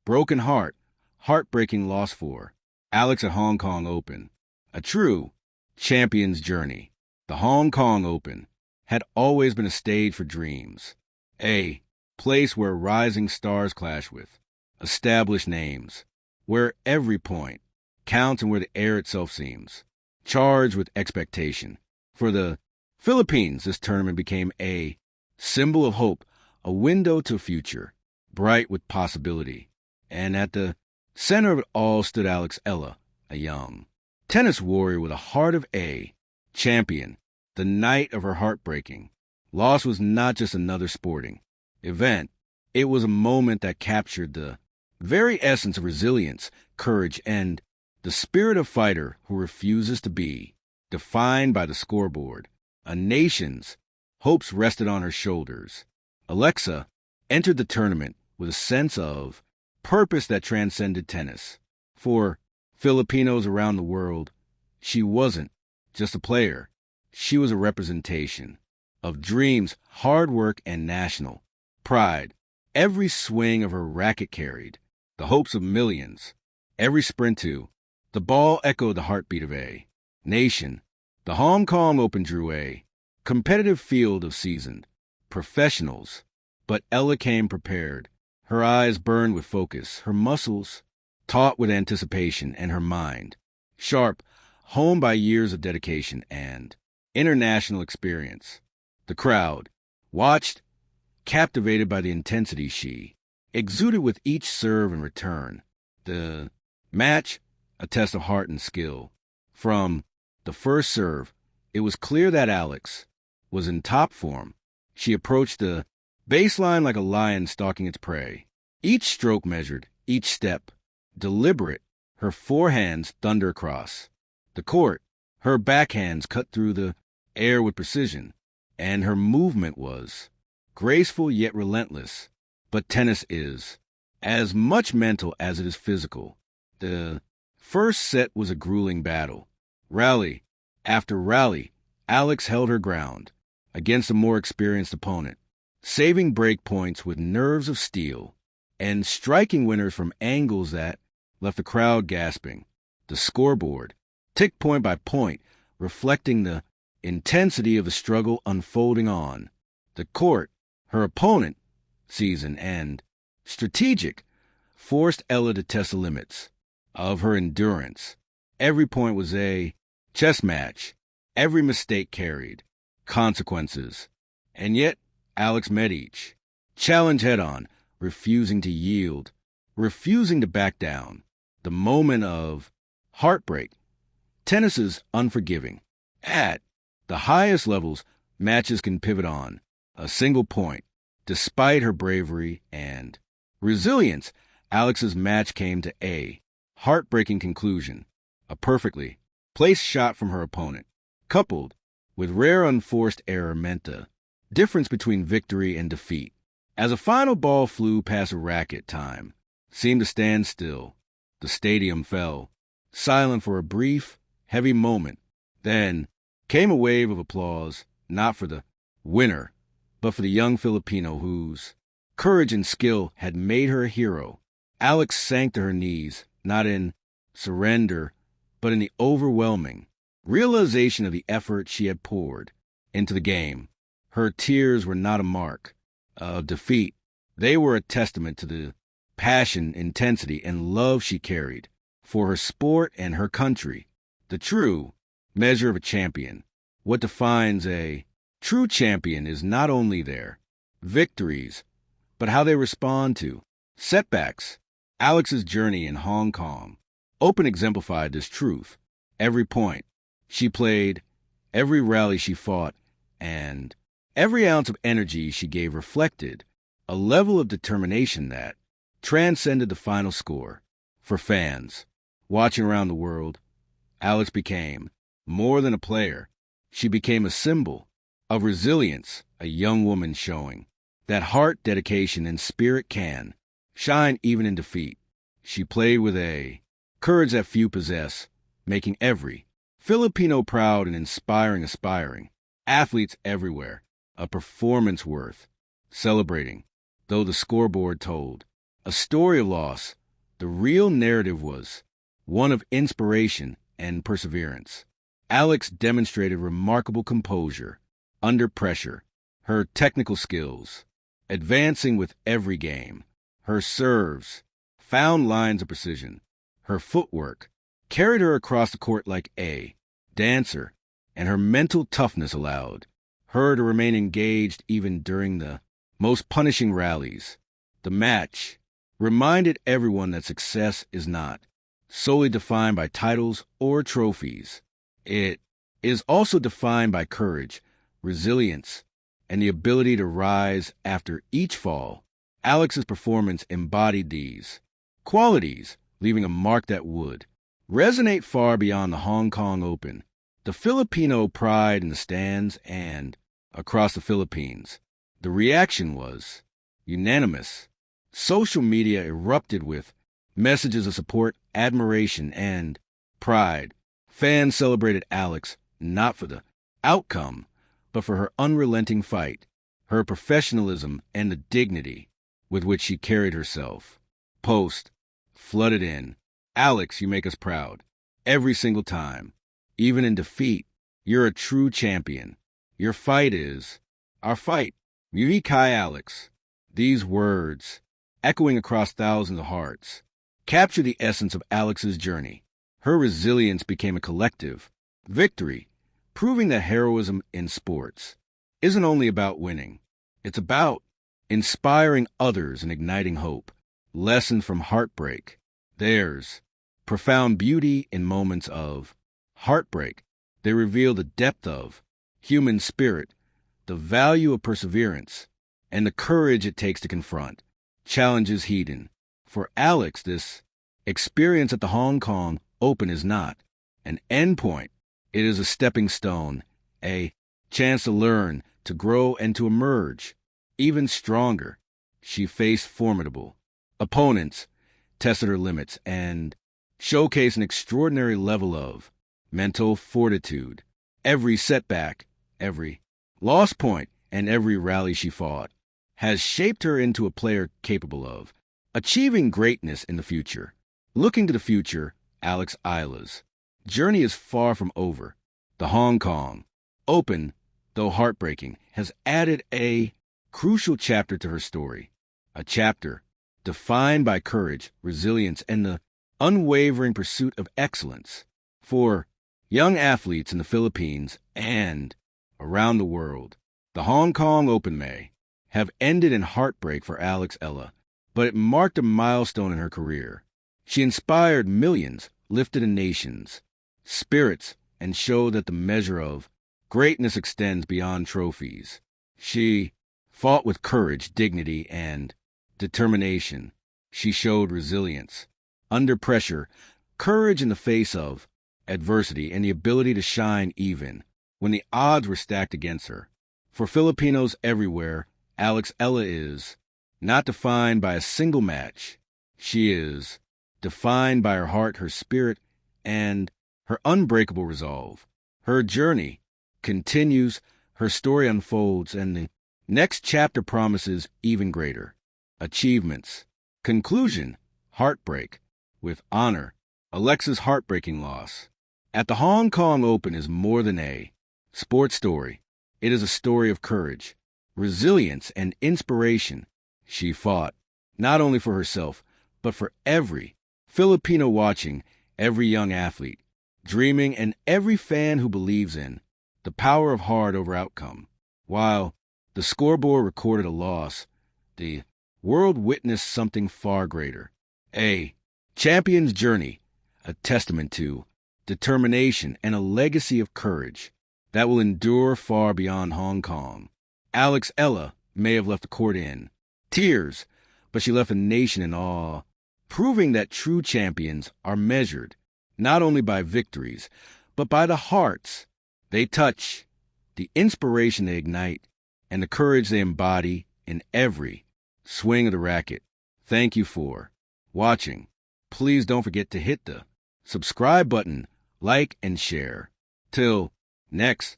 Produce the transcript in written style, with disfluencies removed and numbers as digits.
broken heart, heartbreaking loss for Alex at Hong Kong Open. A true champion's journey. The Hong Kong Open had always been a stage for dreams, a place where rising stars clash with established names, where every point counts and where the air itself seems charged with expectation. For the Philippines, this tournament became a symbol of hope, a window to a future, bright with possibility. And at the center of it all stood Eala, a young tennis warrior with a heart of a champion. The night of her heartbreaking loss was not just another sporting event. It was a moment that captured the very essence of resilience, courage, and the spirit of fighter who refuses to be defined by the scoreboard. A nation's hopes rested on her shoulders. Alexa entered the tournament with a sense of purpose that transcended tennis. For Filipinos around the world, she wasn't just a player. She was a representation of dreams, hard work, and national pride. Every swing of her racket carried the hopes of millions. Every sprint to the ball echoed the heartbeat of a nation. The Hong Kong Open drew a competitive field of seasoned professionals, but Ella came prepared. Her eyes burned with focus, her muscles taut with anticipation, and her mind sharp, honed by years of dedication and international experience. The crowd watched, captivated by the intensity she exuded with each serve and return. The match, a test of heart and skill. From the first serve, it was clear that Alex was in top form. She approached the baseline like a lion stalking its prey. Each stroke measured, each step deliberate. Her forehands thunder across the court. Her backhands cut through the air with precision, and her movement was graceful yet relentless. But tennis is as much mental as it is physical. The first set was a grueling battle. Rally after rally, Alex held her ground against a more experienced opponent, saving break points with nerves of steel and striking winners from angles that left the crowd gasping. The scoreboard, ticked point by point, reflecting the intensity of the struggle unfolding on the court. Her opponent, seasoned and strategic, forced Ella to test the limits of her endurance. Every point was a chess match. Every mistake carried consequences. And yet, Alex met each challenge head-on, refusing to yield, refusing to back down. The moment of heartbreak. Tennis is unforgiving. At the highest levels, matches can pivot on a single point. Despite her bravery and resilience, Alex's match came to a heartbreaking conclusion. A perfectly placed shot from her opponent, coupled with rare unforced error, meant the difference between victory and defeat. As a final ball flew past a racket, time seemed to stand still. The stadium fell, silent for a brief, heavy moment. Then came a wave of applause, not for the winner, but for the young Filipino whose courage and skill had made her a hero. Alex sank to her knees, not in surrender, but in the overwhelming realization of the effort she had poured into the game. Her tears were not a mark of defeat. They were a testament to the passion, intensity, and love she carried for her sport and her country. The true measure of a champion. What defines a true champion is not only their victories, but how they respond to setbacks. Alex's journey in Hong Kong Open exemplified this truth. Every point she played, every rally she fought, and every ounce of energy she gave reflected a level of determination that transcended the final score. For fans watching around the world, Alex became more than a player. She became a symbol of resilience, a young woman showing that heart, dedication, and spirit can shine even in defeat. She played with a courage that few possess, making every Filipino proud and inspiring aspiring athletes everywhere a performance worth celebrating. Though the scoreboard told a story of loss, The real narrative was one of inspiration and perseverance. Alex demonstrated remarkable composure under pressure, her technical skills, advancing with every game, her serves, found lines of precision, her footwork, carried her across the court like a dancer, and her mental toughness allowed her to remain engaged even during the most punishing rallies. The match reminded everyone that success is not solely defined by titles or trophies. It is also defined by courage, resilience, and the ability to rise after each fall. Alex's performance embodied these qualities, leaving a mark that would resonate far beyond the Hong Kong Open. The Filipino pride in the stands and across the Philippines. The reaction was unanimous. Social media erupted with messages of support, admiration, and pride. Fans celebrated Alex not for the outcome, but for her unrelenting fight, her professionalism, and the dignity with which she carried herself. Post flooded in. Alex, you make us proud. Every single time. Even in defeat, you're a true champion. Your fight is our fight. Muri Kai Alex. These words, echoing across thousands of hearts, capture the essence of Alex's journey. Her resilience became a collective victory, proving that heroism in sports isn't only about winning. It's about inspiring others and igniting hope. Lesson from Heartbreak. There's profound beauty in moments of heartbreak. They reveal the depth of human spirit, the value of perseverance, and the courage it takes to confront challenges hidden. For Alex, this experience at the Hong Kong Open is not an endpoint. It is a stepping stone, a chance to learn, to grow, and to emerge even stronger. She faced formidable opponents, tested her limits, and showcased an extraordinary level of mental fortitude. Every setback, every loss point, and every rally she fought has shaped her into a player capable of achieving greatness in the future. Looking to the future, Alex Eala's journey is far from over. The Hong Kong Open, though heartbreaking, has added a crucial chapter to her story, a chapter defined by courage, resilience, and the unwavering pursuit of excellence. For young athletes in the Philippines and around the world, the Hong Kong Open may have ended in heartbreak for Alex Eala, but it marked a milestone in her career. She inspired millions, lifted a nation's spirits, and showed that the measure of greatness extends beyond trophies. She fought with courage, dignity, and determination. She showed resilience under pressure, courage in the face of adversity, and the ability to shine even when the odds were stacked against her. For Filipinos everywhere, Alex Eala is not defined by a single match. She is defined by her heart, her spirit, and her unbreakable resolve. Her journey continues, her story unfolds, and the next chapter promises even greater achievements. Conclusion: heartbreak with honor. Alexa's heartbreaking loss at the Hong Kong Open is more than a sports story. It is a story of courage, resilience, and inspiration. She fought not only for herself, but for every Filipino watching, every young athlete dreaming, and every fan who believes in the power of hard over outcome. While the scoreboard recorded a loss, the world witnessed something far greater. A champion's journey, a testament to determination and a legacy of courage that will endure far beyond Hong Kong. Alex Eala may have left the court in tears, but she left a nation in awe, proving that true champions are measured not only by victories, but by the hearts they touch, the inspiration they ignite, and the courage they embody in every swing of the racket. Thank you for watching. Please don't forget to hit the subscribe button, like, and share. Till next